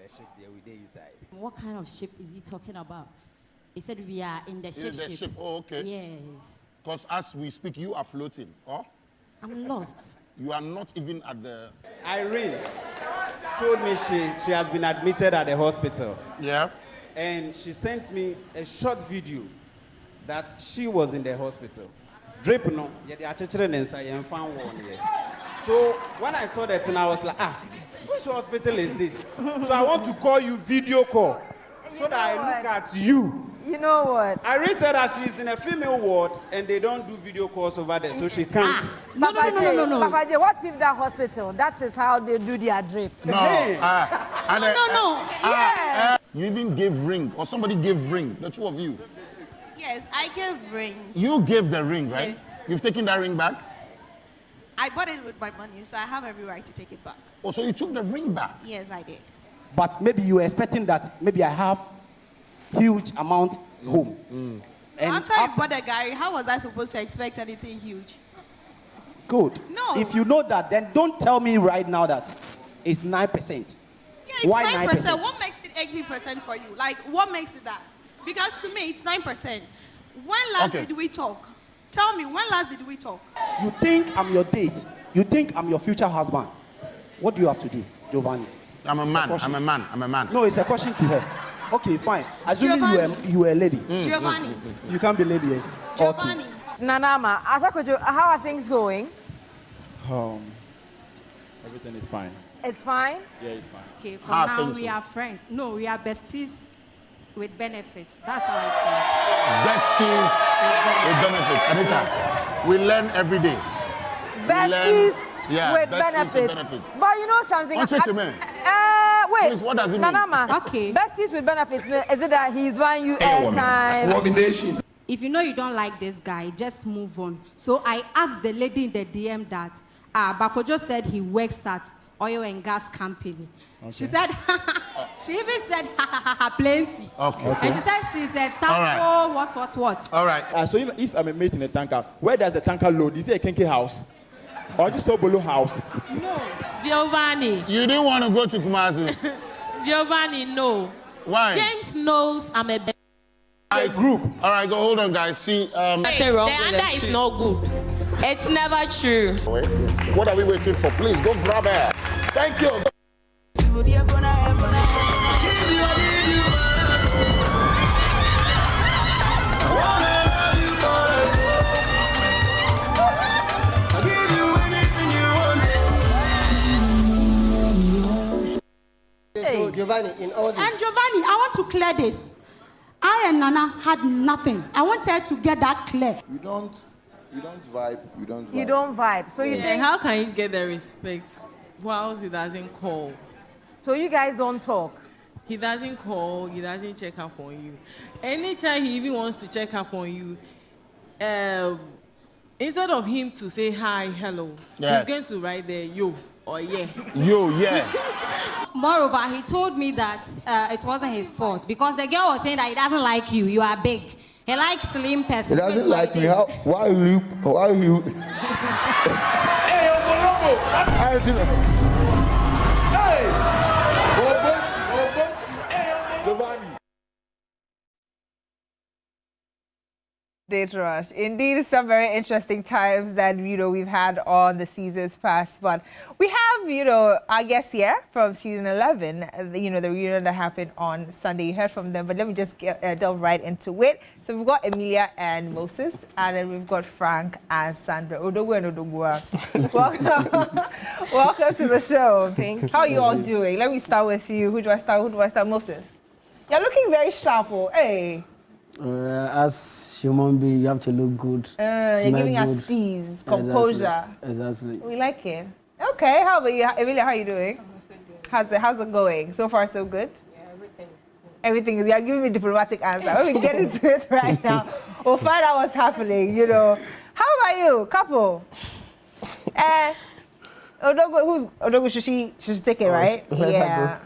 ship there, we dey inside. What kind of ship is he talking about? He said we are in the ship. In the ship. Oh, okay. Yes. Because as we speak, you are floating. Oh? I'm lost. You are not even at the... Irene told me she has been admitted at the hospital. Yeah. And she sent me a short video that she was in the hospital. Drip no, so when I saw that, and I was like, which hospital is this? So I want to call you video call so that I look at you. You know what? Irene said that she's in a female ward and they don't do video calls over there, so she can't. No. Papa J, what if that hospital? That is how they do their drip. No. You even gave ring, or somebody gave ring, the two of you. Yes, I gave ring. You gave the ring, right? Yes. You've taken that ring back? I bought it with my money, so I have every right to take it back. Oh, so you took the ring back? Yes, I did. But maybe you were expecting that maybe I have huge amount home. And after you bought the Gary, how was I supposed to expect anything huge? Good. No. If you know that, then don't tell me right now that it's 9%. Yeah, it's Why 9%. What makes it 80% for you? Like, what makes it that? Because to me, it's 9%. When last did we talk? Tell me, when last did we talk? You think I'm your date. You think I'm your future husband. What do you have to do, Giovanni? I'm a man. No, it's a question to her. Okay, fine. Assuming you were a lady. Giovanni. You can't be lady, eh? Giovanni. Okay. Nanama, Asakojo, how are things going? Everything is fine. It's fine? Yeah, it's fine. Okay, for now we are friends. No, we are besties with benefits. That's how I see it. Besties with benefits. Anita, we learn every day. Besties with benefits. But you know something? Wait. Please, what does it mean? Nanama, okay. Besties with benefits, is it that he's buying you airtime? Combination. If you know you don't like this guy, just move on. So I asked the lady in the DM that Bakojo said he works at oil and gas company. Okay. She said, she even said, plenty. Okay. And she said she's a tanker, what. All right. So if I'm a mate in a tanker, where does the tanker load? Is it a kinky house? Or just a below house? No. Giovanni. You didn't want to go to Kumasi? Giovanni, no. Why? James knows I'm a group. All right, go. Hold on, guys. See, the under is not good. It's never true. What are we waiting for? Please go grab her. Thank you. So Giovanni, in all this. And Giovanni, I want to clear this. I and Nana had nothing. I want her to get that clear. You don't vibe. You don't vibe. So you think... How can you get the respect whilst he doesn't call? So you guys don't talk? He doesn't call. He doesn't check up on you. Anytime he even wants to check up on you, instead of him to say hi, hello, he's going to write there, yo, or yeah. Yo, yeah. Moreover, he told me that it wasn't his fault because the girl was saying that he doesn't like you. You are big. He likes slim person. He doesn't like me. Why are you? Hey, Giovanni. Date rush. Indeed, some very interesting times that, we've had on the seasons past. But we have, our guests here from season 11, the reunion that happened on Sunday. You heard from them, but let me just delve right into it. So we've got Emilia and Moses, and then we've got Frank and Sandra. Welcome to the show. Thank you. How are you all doing? Let me start with you. Who do I start? Moses. You're looking very sharp. Hey. As human being, you have to look good. You're giving us steez, composure. Exactly. We like it. Okay, how about you, Emilia? How are you doing? How's it going? So far, so good. Yeah, everything is. You're giving me diplomatic answer. Let me get into it right now. We'll find out what's happening. How about you, couple? Odogo? Should she take it, right? Yeah.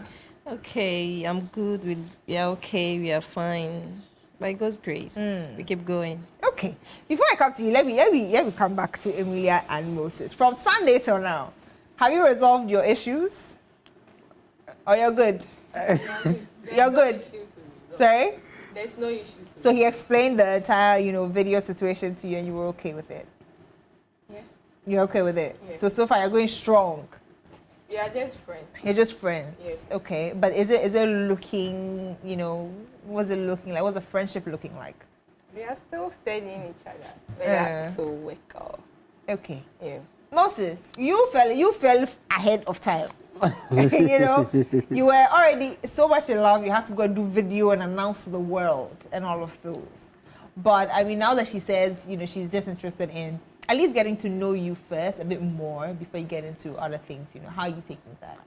Okay, I'm good. We are okay. We are fine. By God's grace, we keep going. Okay. Before I come to you, let me come back to Emilia and Moses. From Sunday till now, have you resolved your issues? Or you're good? You're good. Sorry? There's no issue. So he explained the entire, video situation to you and you were okay with it? Yeah. You're okay with it? Yeah. So far you're going strong? We are just friends. You're just friends? Yes. Okay. But is it looking, what's it looking like? What's the friendship looking like? We are still studying each other. Whether to work or... Okay. Yeah. Moses, you fell ahead of time. You were already so much in love, you had to go and do video and announce to the world and all of those. But I mean, now that she says, she's just interested in at least getting to know you first a bit more before you get into other things, how are you taking that?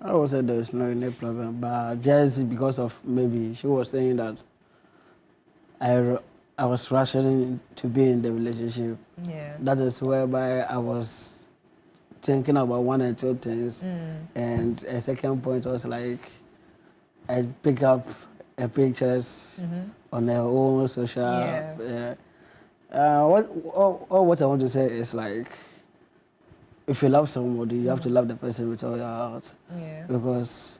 I would say there's no problem, but just because of maybe she was saying that I was rushing to be in the relationship. Yeah. That is whereby I was thinking about one or two things. And a second point was like, I pick up pictures on their own social. Yeah. What I want to say is like, if you love somebody, you have to love the person with all your heart. Yeah. Because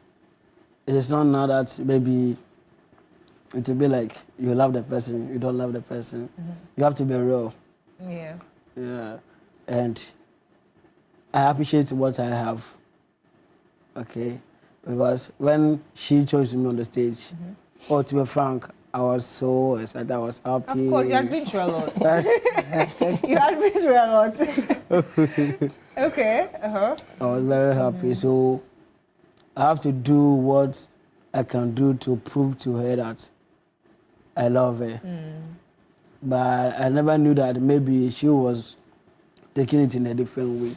it is not now that maybe it will be like you love the person, you don't love the person. You have to be real. Yeah. Yeah. And I appreciate what I have. Okay. Because when she chose me on the stage, to be frank, I was so excited. I was happy. Of course, you had been through a lot. You had been through a lot. Okay. I was very happy. So I have to do what I can do to prove to her that I love her. But I never knew that maybe she was taking it in a different way.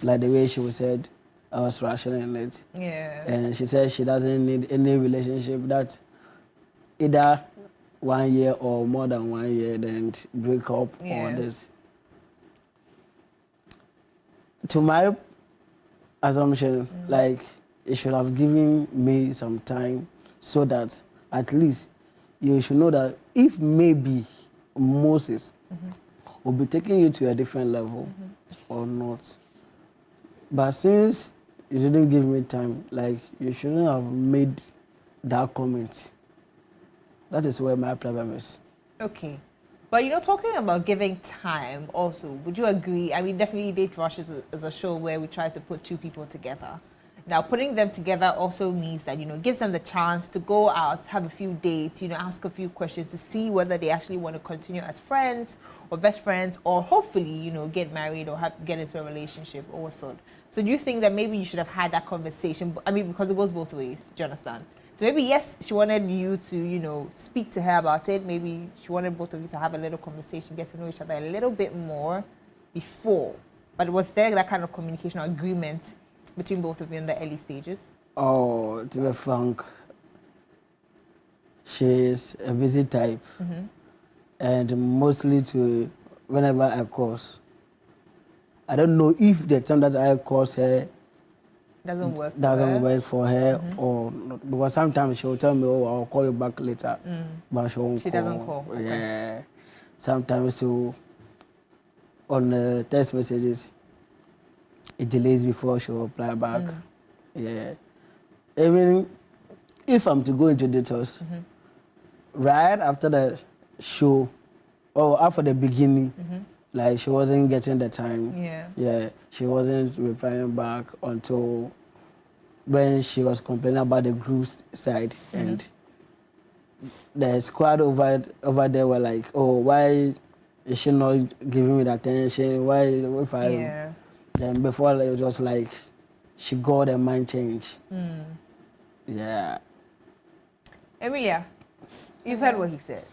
Like the way she said, I was rationing it. Yeah. And she said she doesn't need any relationship that either 1 year or more than 1 year, then break up or this. To my assumption, like, it should have given me some time so that at least you should know that if maybe Moses will be taking you to a different level or not. But since you didn't give me time, like, you shouldn't have made that comment. That is where my problem is. Okay. But talking about giving time also, would you agree? I mean, definitely Date Rush is a show where we try to put two people together. Now, putting them together also means that, gives them the chance to go out, have a few dates, ask a few questions to see whether they actually want to continue as friends or best friends or hopefully, get married or get into a relationship or so. So do you think that maybe you should have had that conversation? I mean, because it goes both ways, do you understand? So maybe, yes, she wanted you to, speak to her about it. Maybe she wanted both of you to have a little conversation, get to know each other a little bit more before. But was there that kind of communication or agreement between both of you in the early stages? Oh, to be frank, she's a busy type. And mostly whenever I course, I don't know if the time that I course her doesn't work for her or not, because sometimes she'll tell me, I'll call you back later, but she won't call. She doesn't call. Okay. Yeah. Sometimes on the text messages, it delays before she will reply back. Yeah. Even if I'm to go into details, right after the show or after the beginning, like, she wasn't getting the time. Yeah. She wasn't replying back until when she was complaining about the group side. And the squad over there were like, why is she not giving me the attention? Why if I... Then before, it was like she got her mind change. Yeah. Emilia, you've heard what he said.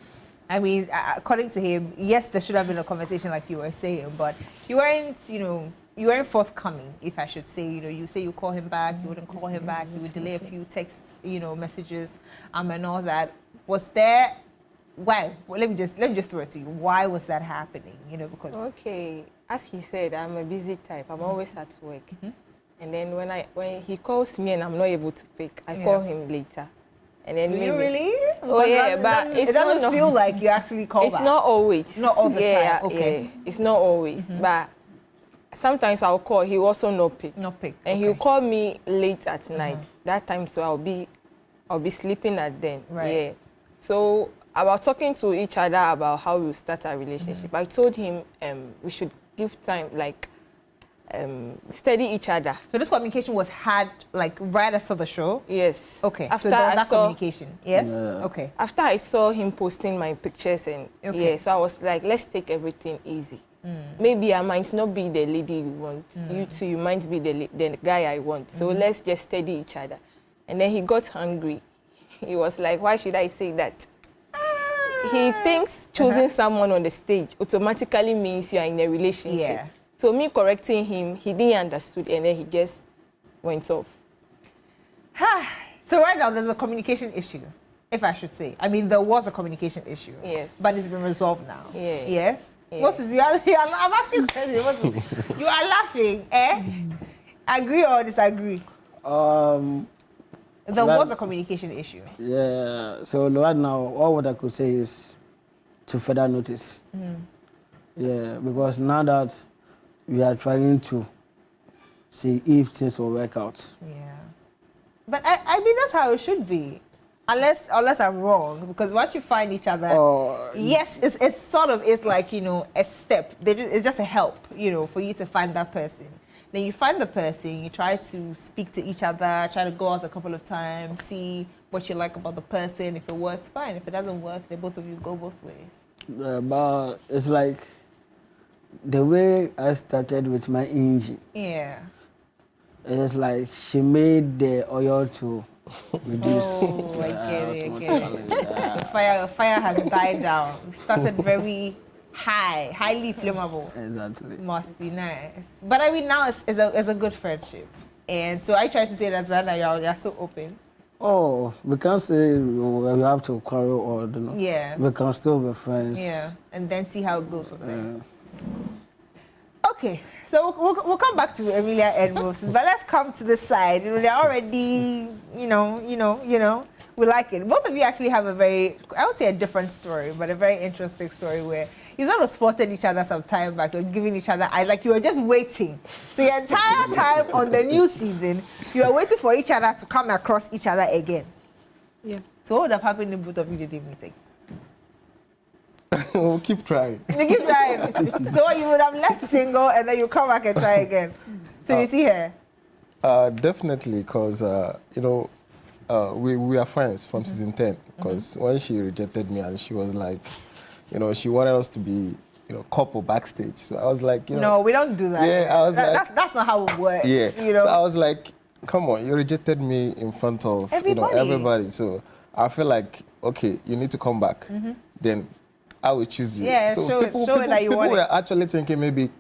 I mean, according to him, yes, there should have been a conversation like you were saying, but you weren't forthcoming, if I should say. You say you call him back, you wouldn't call him back, you would delay a few texts, messages, and all that. Was there... Why? Well, let me just throw it to you. Why was that happening? Because... Okay, as he said, I'm a busy type. I'm always at work. And then when he calls me and I'm not able to pick, I call him later. And then you really? Oh yeah, but it doesn't feel like you actually call back. It's not always. Not all the time. Okay. Yeah, it's not always. But sometimes I'll call, he also no pick. No pick. And he'll call me late at night. That time, so I'll be sleeping at then. Right. Yeah. So about talking to each other about how we start our relationship, I told him we should give time, like study each other. So this communication was had like right after the show? Yes. Okay. After so there was I that saw, communication. Yes? Yeah. Okay. After I saw him posting my pictures and yeah, so I was like, let's take everything easy. Maybe I might not be the lady you want. You too, you might be the guy I want. So let's just study each other. And then he got hungry. He was like, why should I say that? He thinks choosing someone on the stage automatically means you are in a relationship. Yeah. So me correcting him, he didn't understand, and then he just went off. So right now there's a communication issue, if I should say. I mean, there was a communication issue. Yes. But it's been resolved now. Yeah. Yes? Yeah. What is I'm asking a question. You are laughing, eh? Agree or disagree? There was a communication issue. Yeah, so right now, all what I could say is to further notice. Yeah, because now that we are trying to see if things will work out. Yeah. But I mean, that's how it should be. Unless I'm wrong, because once you find each other, yes, it's sort of, it's like, you know, a step. It's just a help, you know, for you to find that person. Then you find the person, you try to speak to each other, try to go out a couple of times, see what you like about the person. If it works, fine. If it doesn't work, then both of you go both ways. But it's like the way I started with my engine. Yeah. It's like she made the oil to reduce. Oh, I get it. The fire has died down. It started very highly flammable. Exactly. Must be nice. But I mean, now it's a good friendship. And so I try to say that right now you're so open. Oh, we can't say we have to quarrel or, you know. Yeah. We can still be friends. Yeah. And then see how it goes from there. Okay. So we'll come back to Emilia and Moses, but let's come to this side. You know, they're already, you know, we like it. Both of you actually have a very, I would say a different story, but a very interesting story where you sort of spotted each other some time back. You're giving each other eyes, like you were just waiting. So your entire time on the new season, you were waiting for each other to come across each other again. Yeah. So what would have happened if both of you didn't meet? We'll keep trying. You keep trying. So you would have left single and then you come back and try again. So you see her? Definitely, because, you know, we are friends from season 10. Because when she rejected me and she was like, you know, she wanted us to be, you know, couple backstage. So I was like, you know. No, we don't do that. Yeah, I was like. That's not how it works. Yeah. You know? So I was like, come on, you rejected me in front of, you know, everybody. So I feel like, okay, you need to come back. Then I will choose you. Yeah, so show it that you want it. People were actually thinking maybe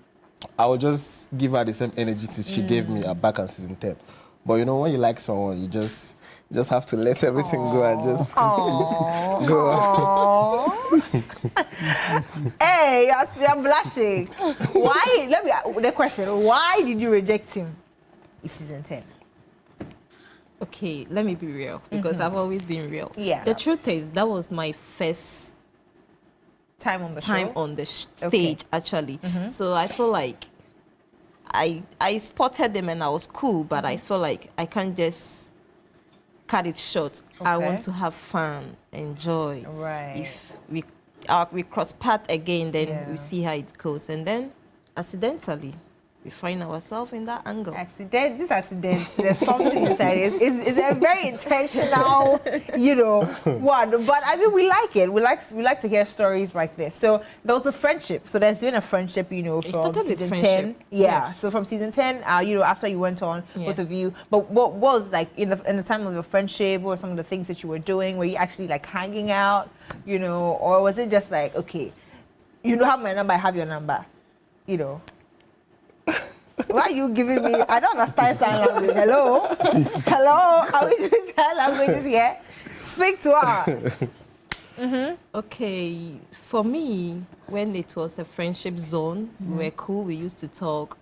I will just give her the same energy she gave me back in season 10. But you know, when you like someone, you just have to let everything go and just go. Hey, you're blushing. Why? The question, why did you reject him in season 10? Okay, let me be real, because I've always been real. Yeah. The truth is, that was my first time on the stage, actually. So I feel like I spotted them and I was cool, but I feel like I can't just cut it short. I want to have fun, enjoy. Right. If we cross path again, then we see how it goes. And then, accidentally, we find ourselves in that angle. This accident, there's something inside it. It's a very intentional, you know, one. But I mean, we like it. We like to hear stories like this. So there was a friendship. So there's been a friendship, you know, from season 10. Yeah. So from season 10, you know, after you went on, both of you. But what was like in the time of your friendship? What were some of the things that you were doing? Were you actually like hanging out, you know, or was it just like, okay, you don't have my number, I have your number, you know? Why are you giving me? I don't understand sign language. Hello? Hello? Are we doing sign languages here? Speak to us. Okay, for me, when it was a friendship zone, we were cool, we used to talk.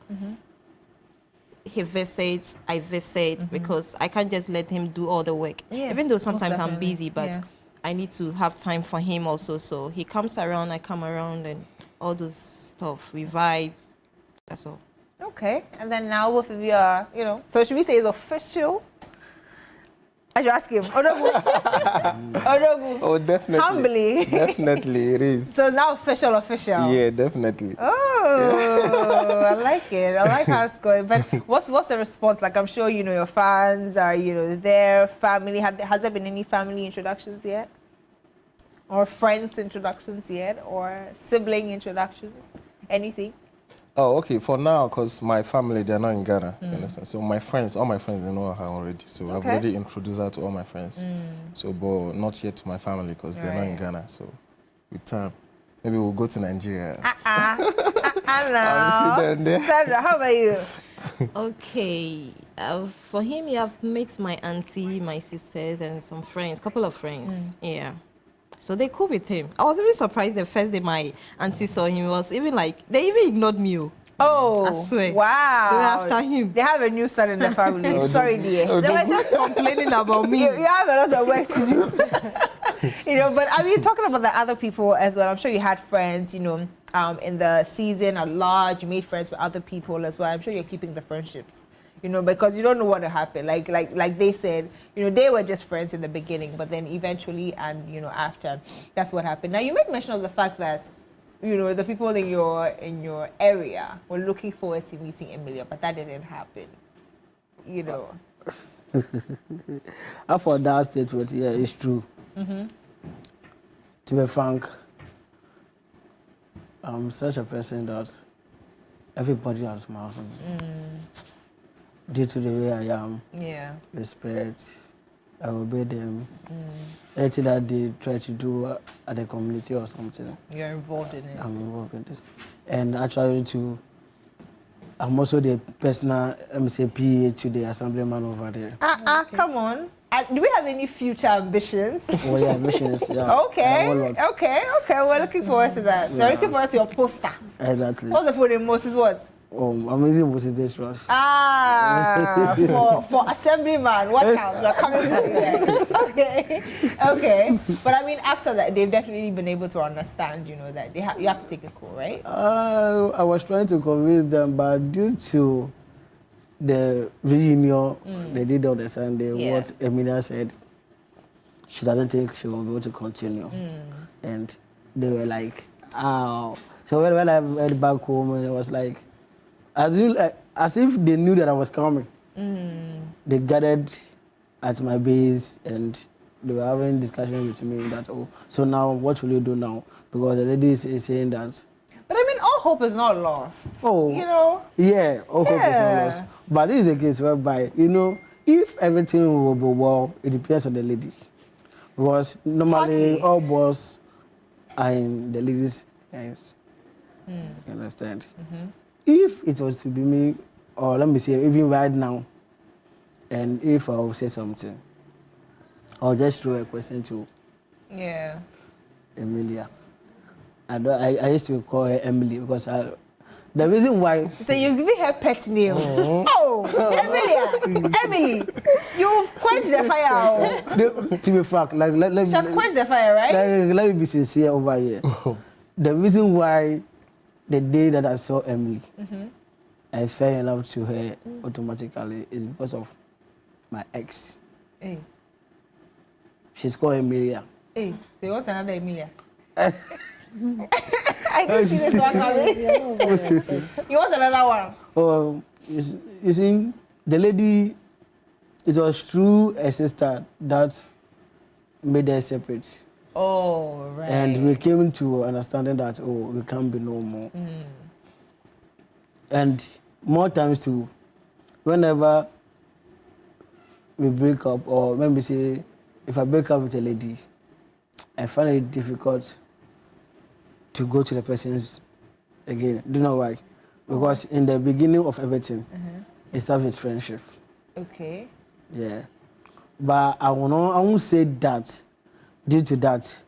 He visits, I visit, because I can't just let him do all the work. Yeah, even though sometimes I'm busy, but yeah. I need to have time for him also. So he comes around, I come around, and all those stuff. We vibe. That's all. Okay. And then now both of you are, you know, so should we say it's official? I should ask him. Odogu. Odogu. Oh, definitely. Humbly. Definitely, it is. So now official. Yeah, definitely. Oh, I like it. I like how it's going. But what's the response like? I'm sure, you know, your fans are, you know, their family. Has there been any family introductions yet? Or friends introductions yet? Or sibling introductions? Anything? Oh, okay. For now, because my family, they're not in Ghana. You understand? So my friends, all my friends, they know her already. So I've already introduced her to all my friends. So, but not yet to my family because they're not in Ghana. So with time, maybe we'll go to Nigeria. Sandra, how about you? Okay. For him, you have met my auntie, my sisters, and some friends, couple of friends. Yeah. So they cool with him. I was even surprised the first day my auntie saw him. Was even like, they even ignored me. Oh, I swear. Wow. They were after him. They have a new son in the family. Sorry, dear. They were just complaining about me. You have a lot of work to do. You know, but I mean, talking about the other people as well, I'm sure you had friends, you know, in the season at large, you made friends with other people as well. I'm sure you're keeping the friendships. You know, because you don't know what will happen. Like they said, you know, they were just friends in the beginning, but then eventually, and you know, after, that's what happened. Now you make mention of the fact that, you know, the people in your area were looking forward to meeting Emilia, but that didn't happen. You know. For that statement, yeah, it's true. To be frank, I'm such a person that everybody has my house. Due to the way I am, respect, I obey them. Anything that they try to do at the community or something, you're involved in it. I'm involved in this. And actually, I'm also the personal, PA to the assemblyman over there. Come on. Do we have any future ambitions? Oh, yeah, ambitions, yeah. Okay. We're looking forward to that. So, looking forward to your poster. Exactly. What's the full name, Moses? What? I'm using Moses this rush. For assemblyman, watch out, we're coming to you. Okay. But I mean, after that, they've definitely been able to understand, you know, that you have to take a call, right? I was trying to convince them, but due to the reunion they did on the Sunday, what Emilia said, she doesn't think she will be able to continue. And they were like, oh. So when I went back home, and it was like, as if they knew that I was coming. They gathered at my base and they were having discussion with me that, so now what will you do now? Because the lady is saying that. But I mean, all hope is not lost. Oh, you know? Yeah, all hope is not lost. But this is a case whereby, you know, if everything will be well, it depends on the lady. Because normally all balls are in the lady's hands. You understand? If it was to be me, or let me say, even right now, and if I will say something, I'll just throw a question to Emilia. I used to call her Emily because the reason why. So you're giving her pet name. Emilia, Emily, you've quenched the fire. To be frank, let she has quenched the fire, right? Let me be sincere over here. The reason why the day that I saw Emily, I fell in love to her automatically is because of my ex. Hey. She's called Emilia. Hey, so you want another Emilia? I can see this one coming. You want another one? Oh, you see, the lady, it was through a sister that made us separate. Oh, right. And we came to understanding that, we can't be no more. And more times too, whenever we break up, or maybe say, if I break up with a lady, I find it difficult to go to the person's again. Do you know why? Because in the beginning of everything, it starts with friendship. Okay. Yeah. But I won't say that. Due to that,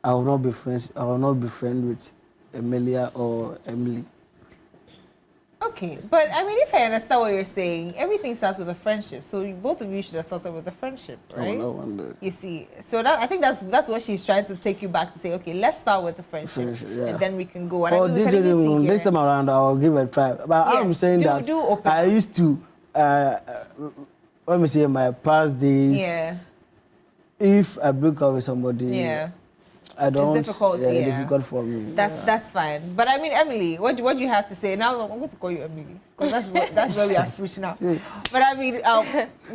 I will not be friends. I will not be friends with Emilia or Emily. Okay, but I mean, if I understand what you're saying, everything starts with a friendship. So both of you should have started with a friendship, right? Oh, no wonder. You see, so that I think that's what she's trying to take you back to say. Okay, let's start with the friendship, yeah. and then we can go. And Oh, I mean, we can even see this here. time around, I'll give it a try. But Yes, I'm saying that I used to, let me say, my past days. Yeah. If I break up with somebody, Yeah. I don't. It's difficult. Yeah, difficult for me. That's fine. But I mean, Emily, what do you have to say? Now I'm going to call you Emily because that's where we are switching now. Yeah. But I mean,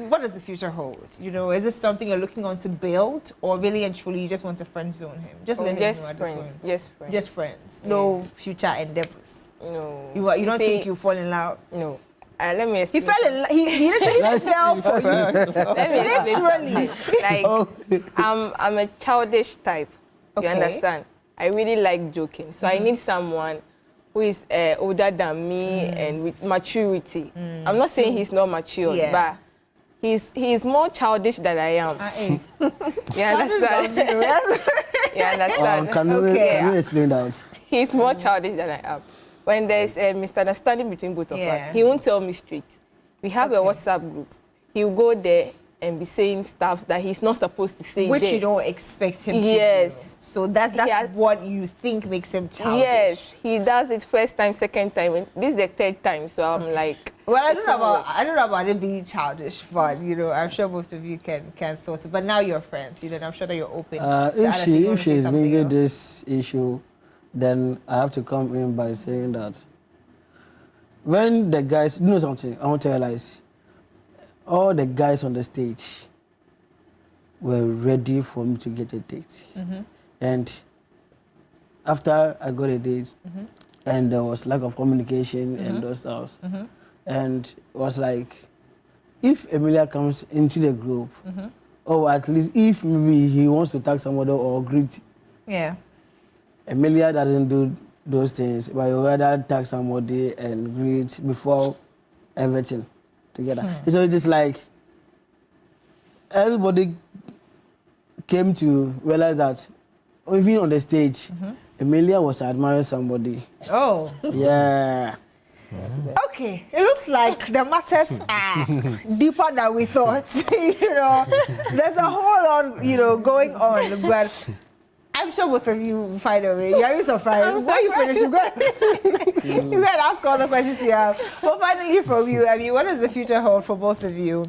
what does the future hold? You know, is this something you're looking on to build, or really and truly you just want to friend zone him? Just let him know at this point. Just friends. Just friends. No future endeavors. No. You don't think you fall in love? No. Let me explain. He fell in love. He literally fell for you. Let me explain. Like, I'm a childish type. You understand? I really like joking. So I need someone who is older than me and with maturity. I'm not saying he's not mature, but he's more childish than I am. You understand? You understand? Can you explain that? He's more childish than I am. When there's a misunderstanding between both of us, he won't tell me straight. We have a WhatsApp group. He'll go there and be saying stuff that he's not supposed to say. Which there. you don't expect him to do. Yes. So that's what you think makes him childish. Yes, he does it first time, second time, and this is the third time. So I'm like, well, I don't know about it being childish, but you know, I'm sure both of you can sort it. But now you're friends, you know, and I'm sure that you're open. If she's bringing this issue, then I have to come in by saying that when the guys, you know something, I want to realize all the guys on the stage were ready for me to get a date. And after I got a date, and there was lack of communication and those stuff, and it was like, if Emilia comes into the group, or at least if maybe he wants to tag somebody or greet, Emilia doesn't do those things, but you rather tag somebody and greet before everything together. So it is like everybody came to realize that even on the stage, Emilia was admiring somebody. Oh. Yeah. Okay, it looks like the matters are deeper than we thought. You know, there's a whole lot, you know, going on, but I'm sure both of you will find a way. You're surprised. When you finish, you go and ask all the questions you have. But finally, from you, I mean, what does the future hold for both of you?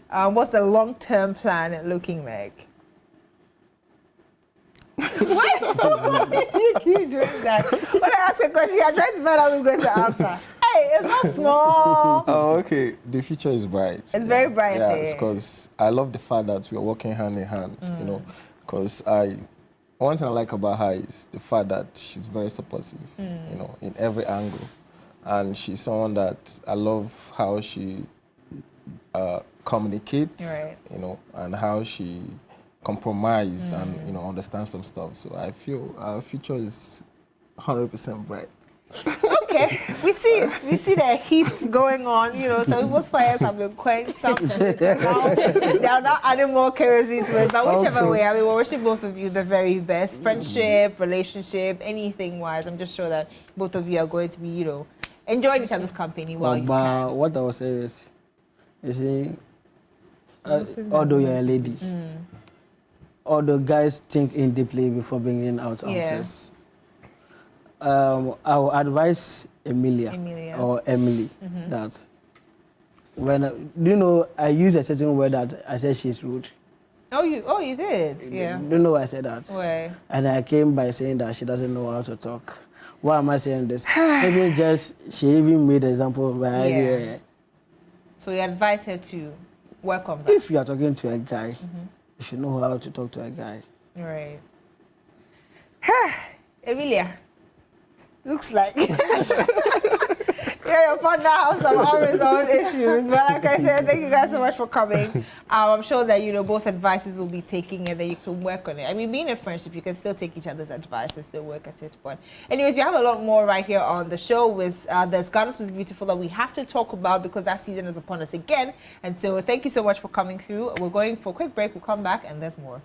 What's the long-term plan looking like? Why do you keep doing that? When I ask a question, I'm trying to find out who's going to answer. Hey, it's not small. Oh, okay. The future is bright. It's very bright. Yeah, it's because I love the fact that we're working hand in hand, you know, because one thing I like about her is the fact that she's very supportive, you know, in every angle. And she's someone that I love how she communicates, you know, and how she compromises and, you know, understands some stuff. So I feel our future is 100% bright. Okay, we see it. We see the heat going on. You know, some people's fires have been quenched. Some they are not adding more kerosene to it. But whichever way, I mean, we're wishing both of you the very best. Friendship, relationship, anything wise. I'm just sure that both of you are going to be, you know, enjoying each other's company while you can. What I will say is, you see, although you're a lady, although guys think in deeply before bringing out answers. I will advise Emilia. Or Emily that when do you know I use a certain word that I said she's rude. Oh, you did? Yeah. Do you know why I said that? Why? And I came by saying that she doesn't know how to talk. Why am I saying this? Even she even made an example by yeah. So you advise her to work on that. If you are talking to a guy, you should know how to talk to a guy. Right. Emilia. Looks like your partner has some unresolved issues. But like I said, thank you guys so much for coming. I'm sure that, you know, both advices will be taken and that you can work on it. I mean, being a friendship, you can still take each other's advice and still work at it. But anyways, we have a lot more right here on the show with the Scandals Was Beautiful that we have to talk about because that season is upon us again. And so thank you so much for coming through. We're going for a quick break. We'll come back and there's more.